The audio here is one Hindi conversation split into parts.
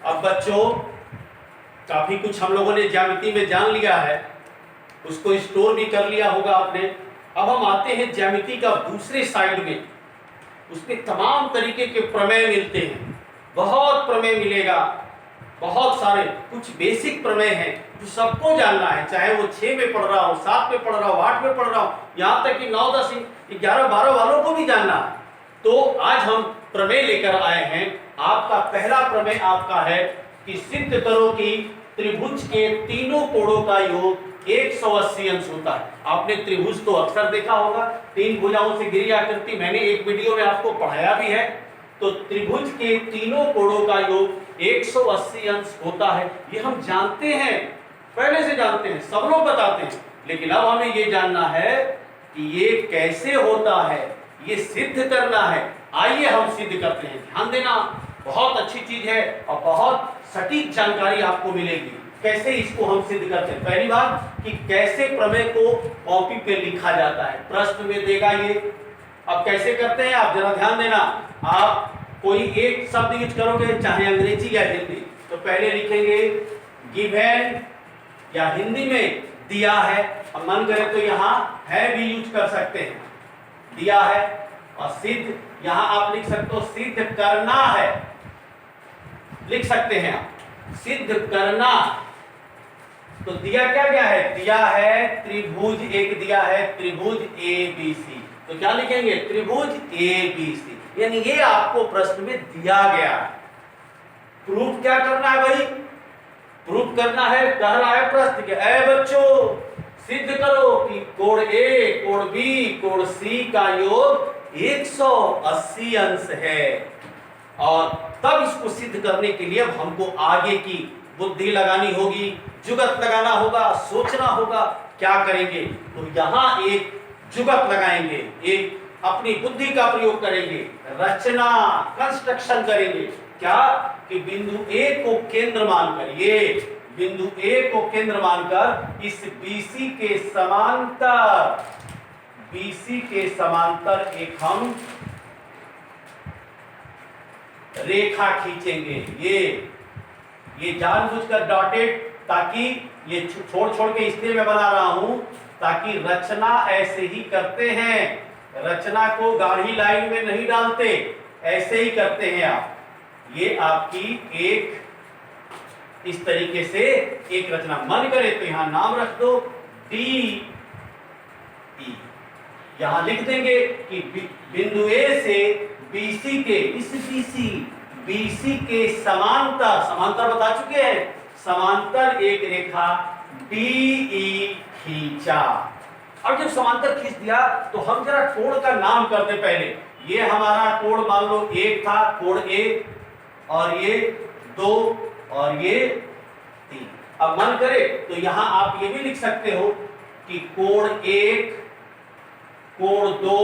अब बच्चों काफी कुछ हम लोगों ने ज्यामिति में जान लिया है, उसको स्टोर भी कर लिया होगा आपने। अब हम आते हैं ज्यामिति का दूसरे साइड में। उसमें तमाम तरीके के प्रमेय मिलते हैं, बहुत प्रमेय मिलेगा, बहुत सारे। कुछ बेसिक प्रमेय हैं जो सबको जानना है, चाहे वो 6 में पढ़ रहा हो, 7 में पढ़ रहा हो, 8 में पढ़ रहा हो, यहाँ तक कि 9, 10, 11, 12 वालों को भी जानना है। तो आज हम प्रमेय लेकर आए हैं। आपका पहला प्रमेय आपका है कि सिद्ध करो कि त्रिभुज के तीनों कोणों का योग 180 अंश होता है। आपने त्रिभुज तो अक्सर देखा होगा, 3 भुजाओं से घिरी आकृति, मैंने एक वीडियो में आपको पढ़ाया भी है। तो त्रिभुज के तीनों कोणों का योग 180 अंश होता है, ये हम जानते हैं, पहले से जानते हैं, सब लोग बताते हैं। लेकिन अब हमें ये जानना है कि ये कैसे होता है, ये सिद्ध करना है। आइए हम सिद्ध करते हैं। ध्यान देना, बहुत अच्छी चीज है और बहुत सटीक जानकारी आपको मिलेगी कैसे इसको हम सिद्ध करते हैं। पहली बात कि कैसे प्रमेय को कॉपी पे लिखा जाता है, प्रश्न में देगा ये। अब कैसे करते हैं आप जरा ध्यान देना। आप कोई एक शब्द यूज करोगे, चाहे अंग्रेजी या हिंदी, तो पहले लिखेंगे गिवन, या हिंदी में दिया है, और मन करे तो यहाँ है भी यूज कर सकते हैं, दिया है। और सिद्ध, यहां आप लिख सकते हो सिद्ध करना है, लिख सकते हैं आप सिद्ध करना। तो दिया क्या क्या है, दिया है त्रिभुज, एक दिया है त्रिभुज ABC। तो क्या लिखेंगे, त्रिभुज ABC, यानी ये आपको प्रश्न में दिया गया है। प्रूफ क्या करना है भाई, प्रूफ करना है, कह रहा है प्रश्न के ऐ बच्चों सिद्ध करो कि कोण A, कोण B, कोण C का योग 180 अंश है। और तब इसको सिद्ध करने के लिए अब हमको आगे की बुद्धि लगानी होगी, जुगत लगाना होगा, सोचना होगा क्या करेंगे। तो यहां एक जुगत लगाएंगे, एक अपनी बुद्धि का प्रयोग करेंगे, रचना कंस्ट्रक्शन करेंगे। क्या कि बिंदु A को केंद्र मानकर, ये बिंदु A को केंद्र मानकर इस BC के समांतर, BC के समांतर एक हम रेखा खींचेंगे। ये जानबूझकर डॉटेड, ताकि ये छोड़ छोड़ के इसलिए मैं बना रहा हूं ताकि रचना ऐसे ही करते हैं, रचना को गाढ़ी लाइन में नहीं डालते, ऐसे ही करते हैं आप। ये आपकी एक इस तरीके से एक रचना, मन करे तो यहां नाम रख दो DE, यहां लिख देंगे कि बिंदु A से BC के, इस BC के समांतर, समांतर बता चुके हैं, समांतर एक रेखा DE खींचा। अब जब समांतर खींच दिया तो हम जरा कोण का नाम करते पहले। ये हमारा कोण मान लो 1 था, कोण A, और ये 2 और ये 3। अब मन करे तो यहां आप ये भी लिख सकते हो कि कोण 1, कोण 2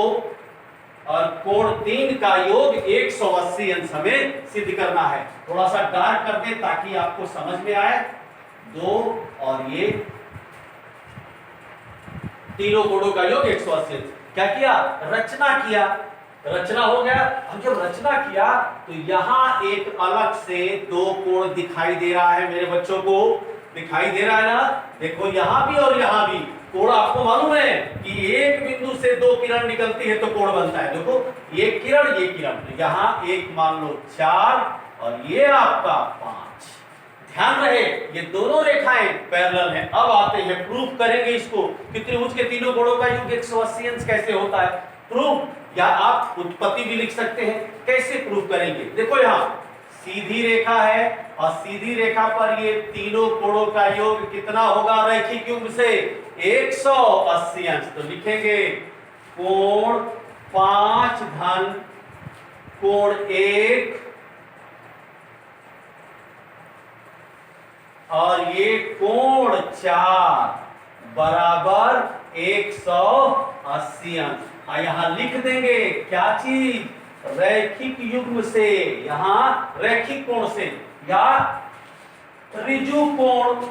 और कोण 3 का योग 180 अंश हमें सिद्ध करना है। थोड़ा सा डार्क कर दे ताकि आपको समझ में आए। 2 और ये तीनों कोणों का योग 180 अंश। क्या किया, रचना किया, रचना हो गया। हम जब रचना किया तो यहां एक अलग से 2 कोण दिखाई दे रहा है, मेरे बच्चों को दिखाई दे रहा है ना। देखो यहां भी और यहां भी कोण, आपको मालूम है कि एक बिंदु से 2 किरण निकलती है तो कोण बनता है। देखो ये किरण, ये किरण, यहां एक मान लो 4 और ये आपका 5। ध्यान रहे ये दोनों रेखाएं पैरेलल हैं। अब आते हैं प्रूफ करेंगे इसको कि त्रिभुज के तीनों कोणों का योग 180 अंश कैसे होता है। प्रूफ, या आप उत्पत्ति भी लिख सकते हैं। कैसे प्रूफ करेंगे, देखो यहां सीधी रेखा है और सीधी रेखा पर ये तीनों कोणों का योग कितना होगा रैखिक युग्म से, 180 अंश। तो लिखेंगे कोण 5 धन कोण 1 और ये कोण 4 बराबर 180 अंश। यहां लिख देंगे क्या चीज, रैखिक युग्म से, यहां रैखिक कोण से या ऋजु कोण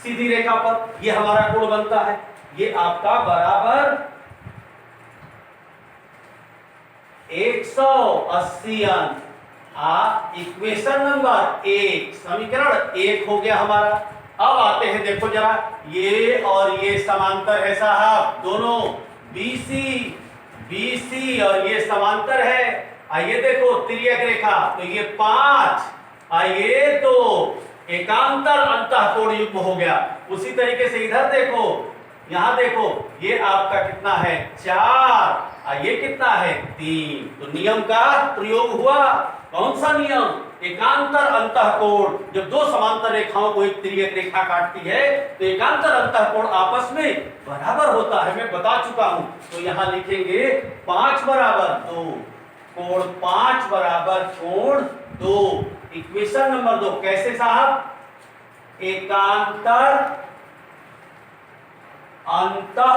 सीधी रेखा पर ये हमारा कोण बनता है। ये आपका बराबर 180 अंश। इक्वेशन नंबर 1, समीकरण 1 हो गया हमारा। अब आते हैं, देखो जरा, ये और ये समांतर है साहब, दोनों BC BC और ये समांतर है। आइए देखो तिर्यक रेखा, तो ये 5, आइए तो एकांतर अंतःकोण युग्म हो गया। उसी तरीके से इधर देखो, यहां देखो, ये आपका कितना है 4, ये कितना है 3। तो नियम का प्रयोग हुआ। कौन सा नियम? एकांतर अंतःकोण। जब दो समांतर रेखाओं को एक तिर्यक रेखा काटती है तो एकांतर अंतःकोण आपस में बराबर होता है, मैं बता चुका हूं। तो यहां लिखेंगे 5 बराबर 2, कोण 5 बराबर कोण 2। इक्वेशन नंबर 2 कैसे साहब? एकांतर अंतः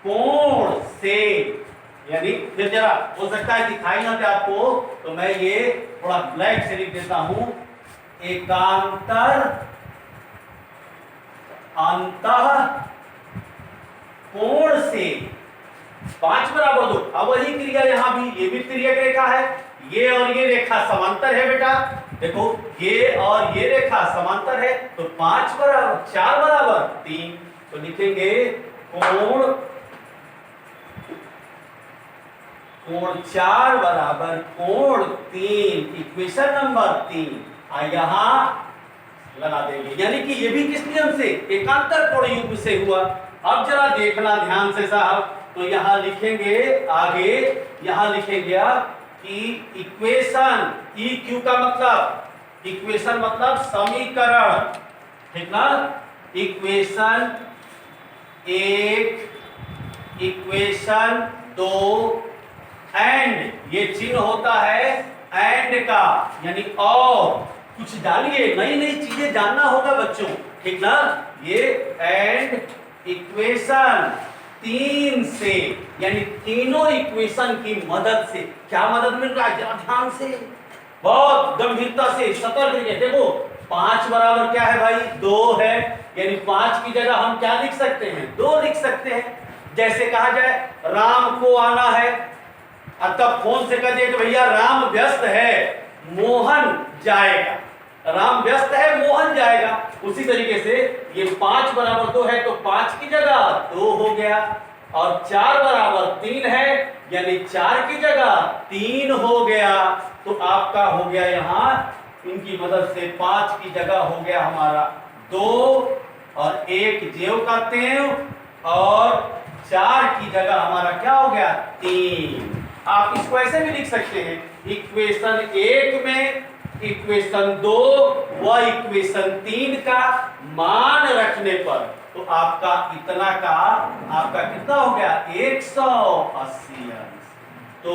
कोण से, यानी फिर जरा हो सकता है दिखाई ना दे आपको, तो मैं ये थोड़ा ब्लैक से लिख देता हूं। एकांतर अंतः कोण से 5 बराबर 2। अब वही क्रिया यहां भी, ये भी तिर्यक रेखा है, ये और ये रेखा समांतर है बेटा। देखो ये और ये रेखा समांतर है, तो 5 बराबर 4 बराबर 3। तो लिखेंगे कोण 4 बराबर कोण 3। इक्वेशन नंबर 3 यहां लगा देंगे, यानी कि ये भी किस नियम से? एकांतर कोण युग्म से हुआ। अब जरा देखना ध्यान से साहब, तो यहां लिखेंगे आगे, यहां लिखेंगे कि इक्वेशन, EQ का मतलब, इक्वेशन मतलब समीकरण, ठीक ना? इक्वेशन 1, इक्वेशन 2 एंड, ये चिन्ह होता है एंड का, यानी और कुछ डालिए, नई नई चीजें जानना होगा बच्चों, ठीक ना? ये एंड इक्वेशन 3 से, यानी तीनों इक्वेशन की मदद से। क्या मदद मिल रहा है? जरा ध्यान से, बहुत गंभीरता से, सतर्क रहिए। देखो 5 बराबर क्या है भाई? 2 है, यानी 5 की जगह हम क्या लिख सकते हैं? 2 लिख सकते हैं। जैसे कहा जाए राम को आना है, तब फोन से कह दिए कि भैया राम व्यस्त है, मोहन जाएगा। राम व्यस्त है, मोहन जाएगा। उसी तरीके से ये 5 बराबर 2 है, तो 5 की जगह 2 हो गया, और 4 बराबर 3 है, यानी 4 की जगह 3 हो गया। तो आपका हो गया यहां इनकी मदद से 5 की जगह हो गया हमारा 2, और 1 जेव का तेव, और 4 की जगह हमारा क्या हो गया? 3। आप इसको ऐसे भी लिख सकते हैं, इक्वेशन 1 में इक्वेशन 2 व इक्वेशन 3 का मान रखने पर, तो आपका इतना का आपका कितना हो गया? 180 अंश। तो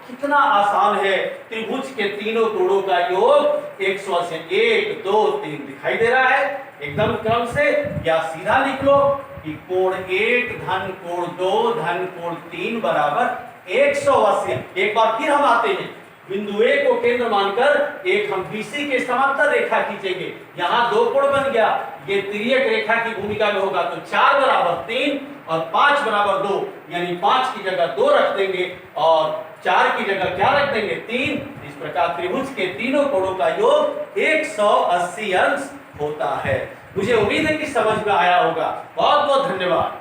कितना आसान है, त्रिभुज के तीनों कोणों का योग 180। 1 2 3 दिखाई दे रहा है एकदम क्रम से, या सीधा लिख लो कि कोण 1 धन कोण 2 धन कोण 3 बराबर 180। एक बार फिर हम आते हैं, बिंदु A को केंद्र मानकर एक हम BC के समांतर रेखा खींचेंगे। यहाँ 2 कोण बन गया, ये तिर्यक रेखा की भूमिका में होगा, तो 4 बराबर 3 और 5 बराबर 2, यानी 5 की जगह 2 रख देंगे और 4 की जगह क्या रख देंगे? 3। इस प्रकार त्रिभुज के तीनों कोणों का योग 180 अंश होता है। मुझे उम्मीद है कि समझ में आया होगा। बहुत बहुत धन्यवाद।